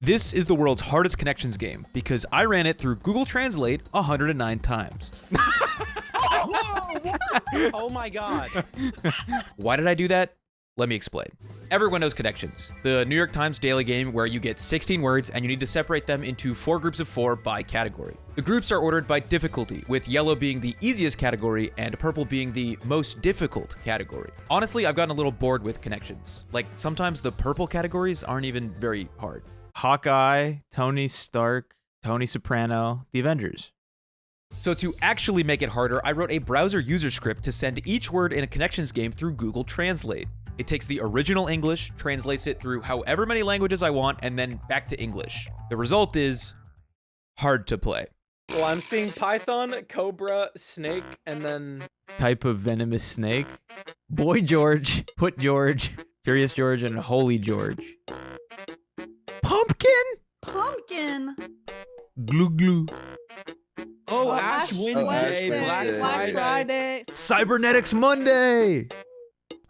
This is the world's hardest connections game because I ran it through Google Translate 109 times. Oh my god. Why did I do that? Let me explain. Everyone knows connections, the New York Times daily game where you get 16 words and you need to separate them into 4 groups of 4 by category. The groups are ordered by difficulty, with yellow being the easiest category and purple being the most difficult category. Honestly, I've gotten a little bored with connections. Like, sometimes the purple categories aren't even very hard. Hawkeye, Tony Stark, Tony Soprano, The Avengers. So to actually make it harder, I wrote a browser user script to send each word in a connections game through Google Translate. It takes the original English, translates it through however many languages I want, and then back to English. The result is hard to play. Well, I'm seeing Python, Cobra, Snake, and then... Type of venomous snake. Boy George, Put George, Curious George, and Holy George. Pumpkin? Pumpkin. Glue glue. Oh, Ash Wednesday, Black Friday. Cybernetics Monday.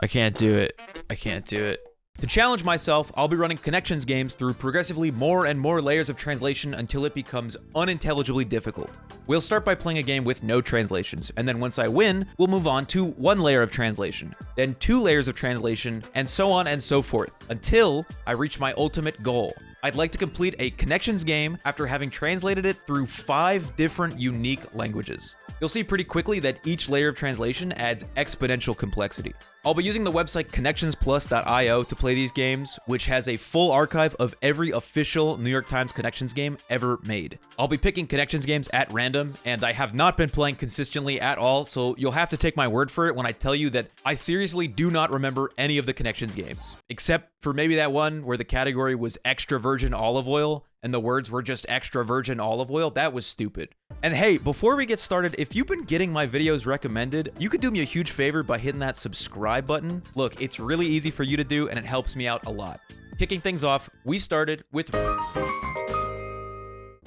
I can't do it. I can't do it. To challenge myself, I'll be running connections games through progressively more and more layers of translation until it becomes unintelligibly difficult. We'll start by playing a game with no translations, and then once I win, we'll move on to 1 layer of translation, then 2 layers of translation, and so on and so forth, until I reach my ultimate goal. I'd like to complete a connections game after having translated it through 5 different unique languages. You'll see pretty quickly that each layer of translation adds exponential complexity. I'll be using the website connectionsplus.io to play these games, which has a full archive of every official New York Times Connections game ever made. I'll be picking connections games at random, and I have not been playing consistently at all, so you'll have to take my word for it when I tell you that I seriously do not remember any of the connections games, except for maybe that one where the category was extra virgin olive oil, and the words were just extra virgin olive oil. That was stupid. And hey, before we get started, if you've been getting my videos recommended, you could do me a huge favor by hitting that subscribe button. Look, it's really easy for you to do, and it helps me out a lot. Kicking things off, we started with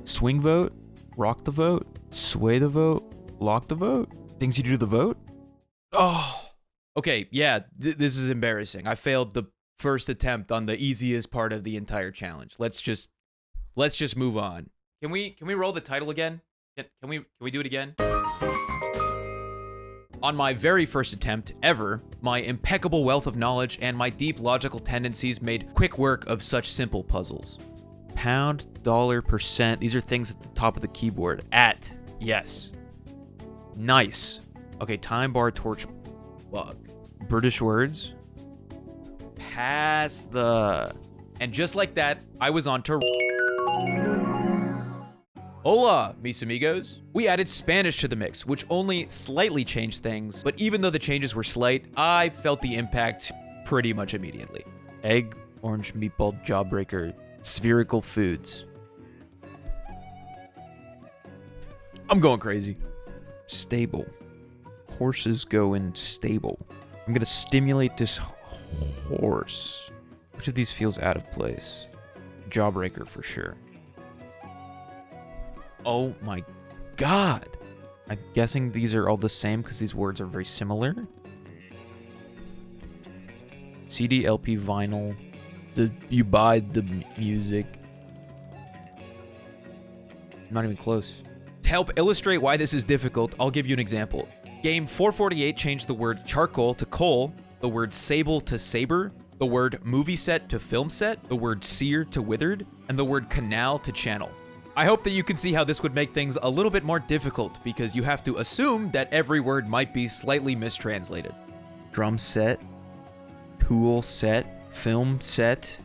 swing vote, rock the vote, sway the vote, lock the vote, things you do to the vote. Oh, okay, yeah, this is embarrassing. I failed the first attempt on the easiest part of the entire challenge. Let's just move on. Can we roll the title again? Can we do it again? On my very first attempt ever, my impeccable wealth of knowledge and my deep logical tendencies made quick work of such simple puzzles. Pound, dollar, percent, these are things at the top of the keyboard. At, yes. Nice. Okay, time bar, torch, bug. British words. Pass the... And just like that, I was on to... Hola, mis amigos. We added Spanish to the mix, which only slightly changed things, but even though the changes were slight, I felt the impact pretty much immediately. Egg, orange meatball, jawbreaker, spherical foods. I'm going crazy. Stable. Horses go in stable. I'm gonna stimulate this horse. Which of these feels out of place? Jawbreaker for sure. Oh my god. I'm guessing these are all the same because these words are very similar. CD, LP, vinyl. You buy the music. Not even close. To help illustrate why this is difficult, I'll give you an example. Game 448 changed the word charcoal to coal, the word sable to saber, the word movie set to film set, the word sear to withered, and the word canal to channel. I hope that you can see how this would make things a little bit more difficult because you have to assume that every word might be slightly mistranslated. Drum set, tool set, film set,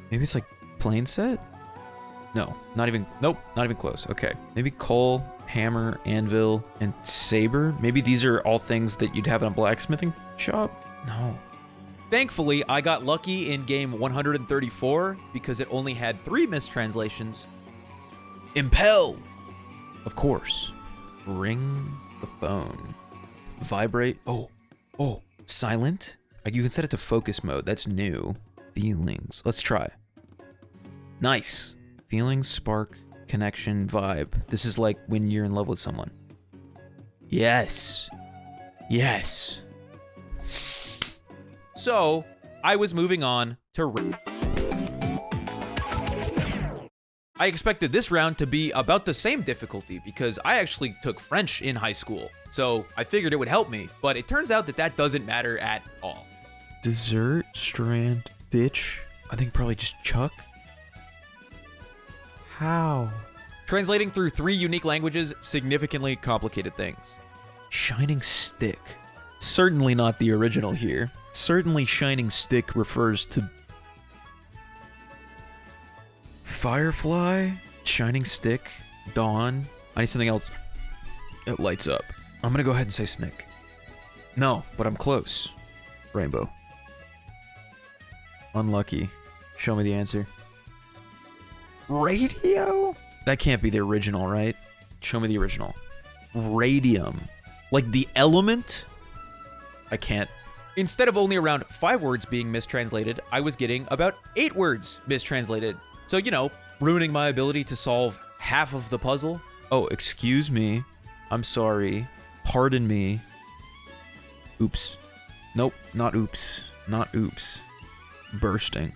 maybe it's like plane set? No, not even close. Okay, maybe coal, hammer, anvil, and saber. Maybe these are all things that you'd have in a blacksmithing shop? No. Thankfully, I got lucky in game 134 because it only had 3 mistranslations. Impel! Of course. Ring the phone. Vibrate. Oh, silent? You can set it to focus mode. That's new. Feelings. Let's try. Nice. Feelings, spark, connection, vibe. This is like when you're in love with someone. Yes. Yes. So, I was moving on to... I expected this round to be about the same difficulty because I actually took French in high school, so I figured it would help me, but it turns out that that doesn't matter at all. Dessert, strand, ditch, I think probably just chuck. How? Translating through 3 unique languages significantly complicated things. Shining stick. Certainly not the original here. Certainly shining stick refers to firefly, shining stick, dawn. I need something else that lights up. I'm gonna go ahead and say snake. No, but I'm close. Rainbow. Unlucky. Show me the answer. Radio? That can't be the original, right? Show me the original. Radium. Like the element? I can't. Instead of only around 5 words being mistranslated, I was getting about 8 words mistranslated. So, you know, ruining my ability to solve half of the puzzle. Oh, excuse me. I'm sorry. Pardon me. Oops. Nope, not oops. Not oops. Bursting.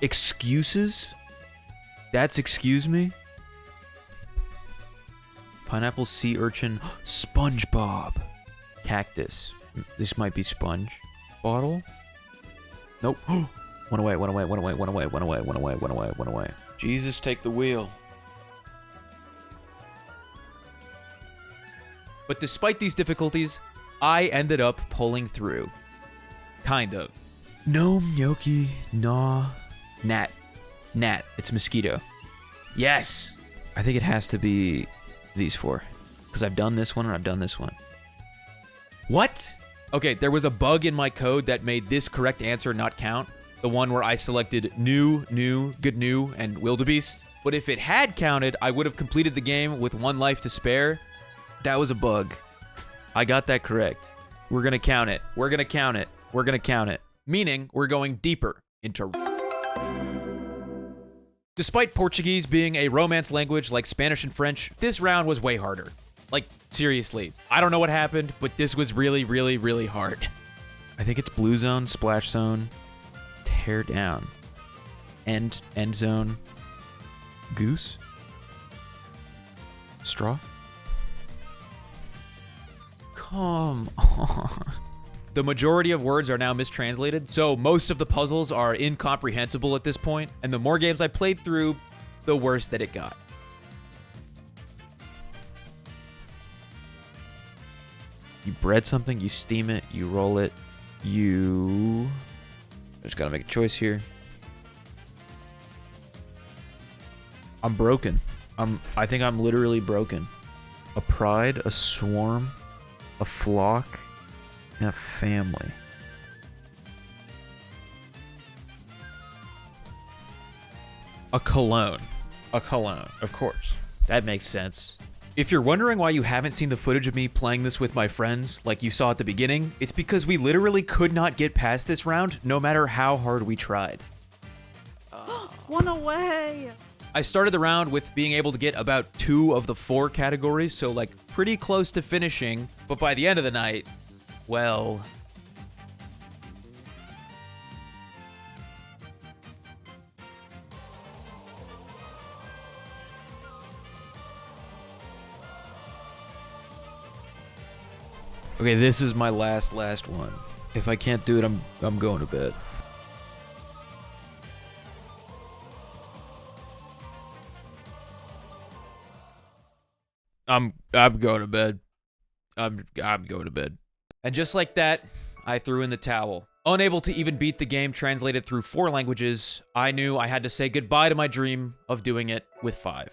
Excuses? That's excuse me? Pineapple, sea urchin, SpongeBob. Cactus. This might be sponge. Bottle? Nope. Went away, went away, went away, went away, went away, went away, went away, went away. Jesus, take the wheel. But despite these difficulties, I ended up pulling through. Kind of. Gnome, gnocchi, gnaw, gnat. Gnat. It's mosquito. Yes! I think it has to be these 4. Because I've done this one and I've done this one. What? Okay, there was a bug in my code that made this correct answer not count. The one where I selected new, good new, and wildebeest. But if it had counted, I would have completed the game with 1 life to spare. That was a bug. I got that correct. We're gonna count it. We're gonna count it. We're gonna count it. Meaning, we're going deeper into... Despite Portuguese being a Romance language like Spanish and French, this round was way harder. Like, seriously. I don't know what happened, but this was really, really, really hard. I think it's blue zone, splash zone, tear down, end zone, goose, straw. Come on. The majority of words are now mistranslated, so most of the puzzles are incomprehensible at this point, and the more games I played through, the worse that it got. You bread something, you steam it, you roll it, you... I just gotta make a choice here. I'm broken. I think I'm literally broken. A pride, a swarm, a flock, and a family. A cologne. A cologne, of course. That makes sense. If you're wondering why you haven't seen the footage of me playing this with my friends like you saw at the beginning, it's because we literally could not get past this round no matter how hard we tried. 1 away. I started the round with being able to get about 2 of the 4 categories, so like pretty close to finishing, but by the end of the night, well... Okay, this is my last one. If I can't do it, I'm going to bed. I'm going to bed. I'm going to bed. And just like that, I threw in the towel. Unable to even beat the game translated through 4 languages, I knew I had to say goodbye to my dream of doing it with 5.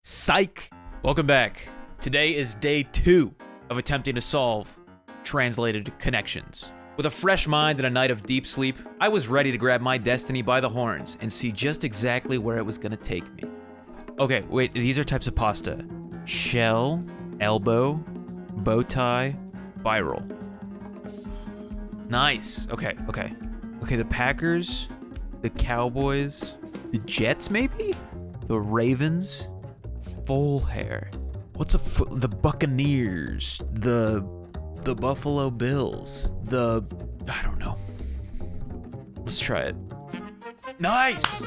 Psych! Welcome back. Today is day 2 of attempting to solve translated connections. With a fresh mind and a night of deep sleep, I was ready to grab my destiny by the horns and see just exactly where it was gonna take me. Okay, wait, these are types of pasta. Shell, elbow, bow tie, spiral. Nice, okay. Okay, the Packers, the Cowboys, the Jets maybe? The Ravens, full hair. What's the Buccaneers, the Buffalo Bills, I don't know. Let's try it. Nice!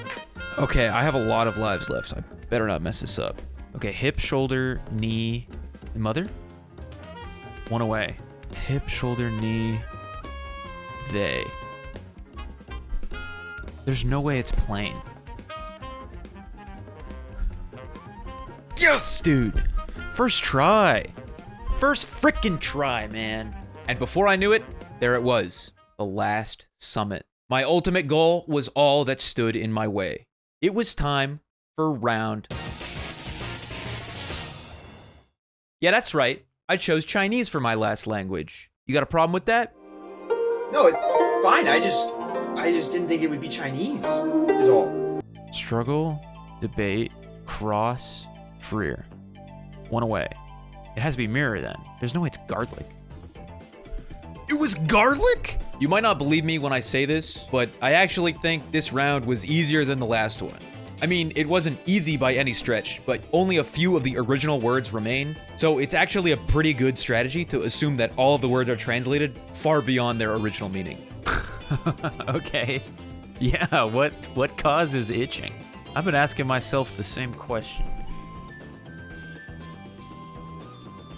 Okay, I have a lot of lives left. I better not mess this up. Okay, hip, shoulder, knee, mother? One away. Hip, shoulder, knee, they. There's no way it's plain. Yes, dude! First try. First frickin' try, man. And before I knew it, there it was. The last summit. My ultimate goal was all that stood in my way. It was time for round. Yeah, that's right. I chose Chinese for my last language. You got a problem with that? No, it's fine. I just didn't think it would be Chinese, is all. Struggle, debate, cross, freer. One away. It has to be mirror then. There's no way it's garlic. It was garlic? You might not believe me when I say this, but I actually think this round was easier than the last one. I mean, it wasn't easy by any stretch, but only a few of the original words remain, so it's actually a pretty good strategy to assume that all of the words are translated far beyond their original meaning. Okay. Yeah, what causes itching? I've been asking myself the same question.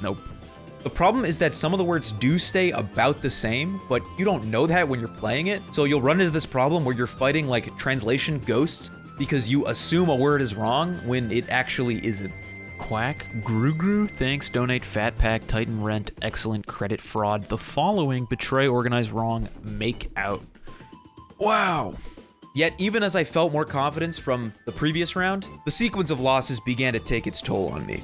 Nope. The problem is that some of the words do stay about the same, but you don't know that when you're playing it, so you'll run into this problem where you're fighting like translation ghosts because you assume a word is wrong when it actually isn't. Quack, Gru, thanks, donate, fat pack, Titan rent, excellent, credit fraud, the following, betray, organize wrong, make out. Wow. Yet even as I felt more confidence from the previous round, the sequence of losses began to take its toll on me.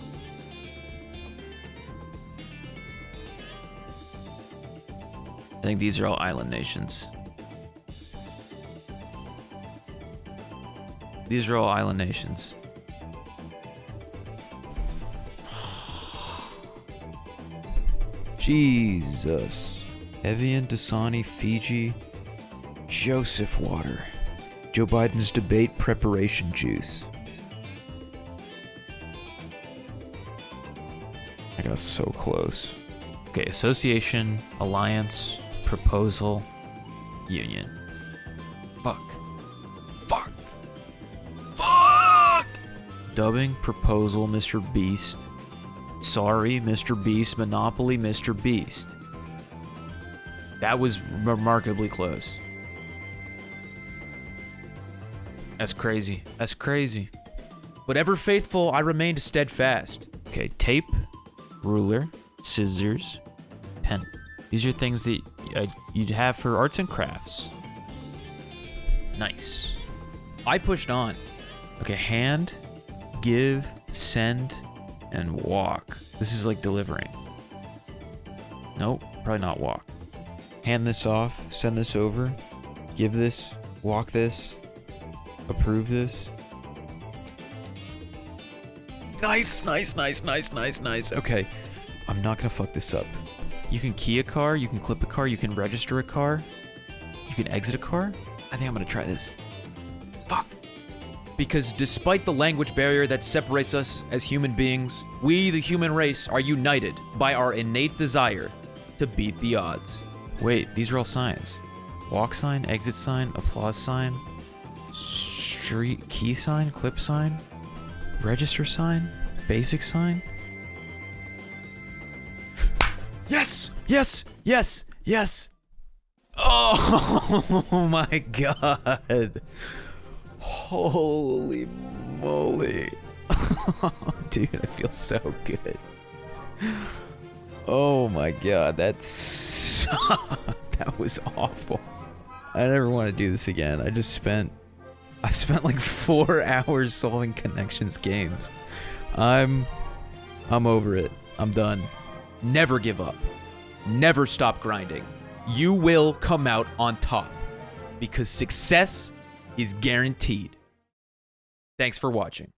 I think these are all island nations. These are all island nations. Jesus. Evian, Dasani, Fiji, Joseph Water. Joe Biden's debate preparation juice. I got so close. Okay, association, alliance, proposal, union. Fuck. Dubbing, proposal, Mr. Beast. Sorry, Mr. Beast, Monopoly, Mr. Beast. That was remarkably close. That's crazy. That's crazy. But ever faithful, I remained steadfast. Okay, tape, ruler, scissors, pen. These are things that you'd have for arts and crafts. Nice. I pushed on. Okay, hand, give, send, and walk. This is like delivering. Nope, probably not walk. Hand this off, send this over, give this, walk this, approve this. Nice. Okay, I'm not gonna fuck this up. You can key a car, you can clip a car, you can register a car, you can exit a car. I think I'm gonna try this. Fuck. Because despite the language barrier that separates us as human beings, we, the human race, are united by our innate desire to beat the odds. Wait, these are all signs. Walk sign, exit sign, applause sign, street key sign, clip sign, register sign, basic sign. Yes! Oh my god. Holy moly. Dude, I feel so good. Oh my god, that was awful. I never want to do this again. I spent like 4 hours solving connections games. I'm over it. I'm done. Never give up. Never stop grinding. You will come out on top because success is guaranteed. Thanks for watching.